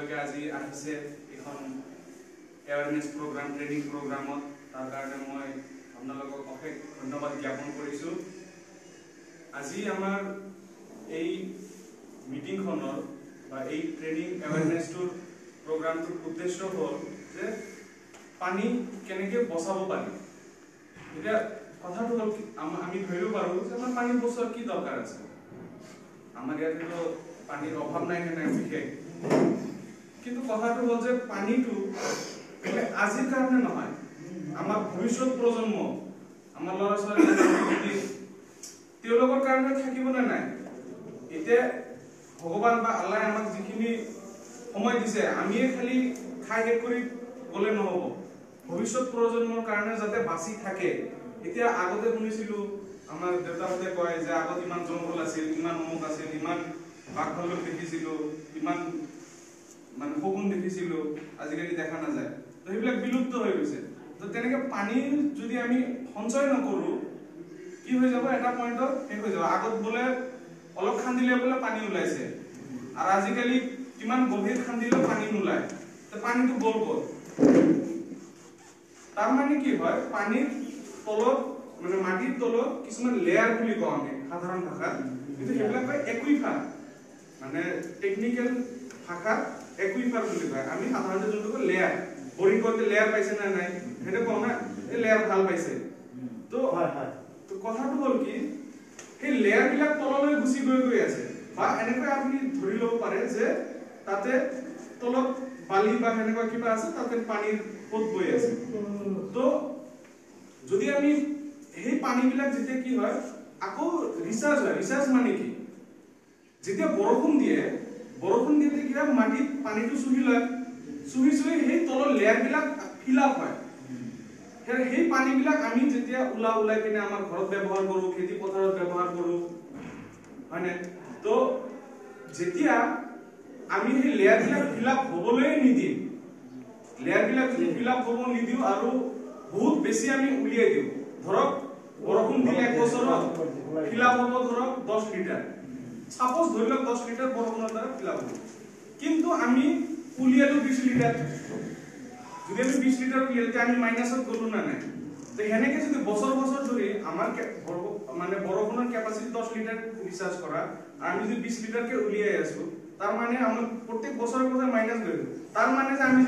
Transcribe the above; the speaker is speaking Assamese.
আপোনালোকে আজি আহিছে এখন এৱাৰনেছ প্ৰগ্ৰাম ট্ৰেনিং প্ৰগ্ৰামত তাৰ কাৰণে মই আপোনালোকক অশেষ ধন্যবাদ জ্ঞাপন কৰিছোঁ। আজি আমাৰ এই মিটিংখনৰ বা এই ট্ৰেনিং এৱাৰনেছটোৰ প্ৰগ্ৰামটোৰ উদ্দেশ্য হ'ল যে পানী কেনেকৈ বচাব পাৰি। এতিয়া কথাটো হ'ল আমি ধৰিব পাৰোঁ যে আমাৰ পানী বচোৱাৰ কি দৰকাৰ আছে। আমাৰ ইয়াতেতো পানীৰ অভাৱ নাই কেনে বিশেষ, কিন্তু কথাটো হ'ল যে পানীটো আজিৰ কাৰণে নহয়, আমাৰ ভৱিষ্যত প্ৰজন্ম, আমাৰ ল'ৰা ছোৱালী তেওঁলোকৰ কাৰণে থাকিব নে নাই। এতিয়া ভগৱান বা আল্লাহ আমাক যিখিনি সময় দিছে আমিয়ে খালি খাই শেষ কৰি গ'লে নহ'ব, ভৱিষ্যত প্ৰজন্মৰ কাৰণে যাতে বাচি থাকে। এতিয়া আগতে শুনিছিলো আমাৰ দেউতাহঁতে কয় যে আগত ইমান জংঘল আছিল, ইমান অমুক আছিল, ইমান বাঘ ভালুক দেখিছিলো, ইমান মানে শগুন দেখিছিলো, আজিকালি দেখা নাযায়। তো সেইবিলাক বিলুপ্ত হৈ গৈছে। তো তেনেকে পানী যদি আমি সঞ্চয় নকৰো কি হৈ যাব, এটা পইণ্টত শেষ হৈ যাব। আগত বোলে অলপ খান্দিলে বোলে পানী ওলাইছে, আৰু আজিকালি কিমান গভীৰ খান্দিলেও পানী নোলায়। তো পানীটো গ'ল ক'ত? তাৰ মানে কি হয়, পানীৰ তলত মানে মাটিৰ তলত কিছুমান লেয়াৰ বুলি কওঁ আমি সাধাৰণ ভাষাত, কিন্তু সেইবিলাক কয় একুইফাৰ, মানে টেকনিকেল ভাষাত একুইফাৰ বুলি কয়। আমি সাধাৰণতে যোনটো কয় লেয়াৰ, বৰিং কৰোঁতে লেয়াৰ পাইছে নে নাই সেইটো কওঁ না, এই লেয়াৰ ভাল পাইছে। তো কথাটো হ'ল কি, সেই লেয়াৰ বিলাক তললৈ গুচি গৈ আছে, বা এনেকৈ আপুনি ধৰি ল'ব পাৰে যে তাতে তলত বালি বা সেনেকুৱা কিবা আছে, তাতে পানীৰ সোঁত বৈ আছে। তো যদি আমি সেই পানীবিলাক যেতিয়া কি হয় আকৌ ৰিচাৰ্জ হয়, ৰিচাৰ্জ মানে কি, যেতিয়া বৰষুণ দিয়ে কি হয়, মাটিত পানীটো চুহি লয়, চুহি সেই তলৰ লেয়াৰবিলাক ফিল আপ হয়। সেই পানীবিলাক আমি যেতিয়া ওলাই কিনে আমাৰ ঘৰত ব্যৱহাৰ কৰোঁ, খেতি পথাৰত ব্যৱহাৰ কৰোঁ, হয়নে? তো যেতিয়া আমি সেই লেয়াৰবিলাক ফিল আপ হ'বলৈ নিদিম, লেয়াৰবিলাক যদি ফিল আপ হ'ব নিদিওঁ আৰু বহুত বেছি আমি উলিয়াই দিওঁ, ধৰক বৰষুণ দিলে এক বছৰত ফিল আপ হ'ব ধৰক 10 লিটাৰ, সাপোজ ধৰি লওক 10 লিটাৰ বৰষুণৰ দ্বাৰা ফিল আপ হ'ব, কিন্তু আমি উলিয়ালো 20 লিটাৰ। যদি আমি 20 লিটাৰ উলিয়ালো আমি মাইনাছত গ'লো না নাই। তো সেনেকে যদি বছৰ ধৰি আমাৰ মানে বৰষুণৰ কেপাচিটি 10 লিটাৰ ৰিচাৰ্জ কৰা, আমি যদি 20 লিটাৰকে উলিয়াই আছো, তাৰ মানে আমাৰ প্ৰত্যেক বছৰে মাইনাছ গৈ, তাৰ মানে যে আমি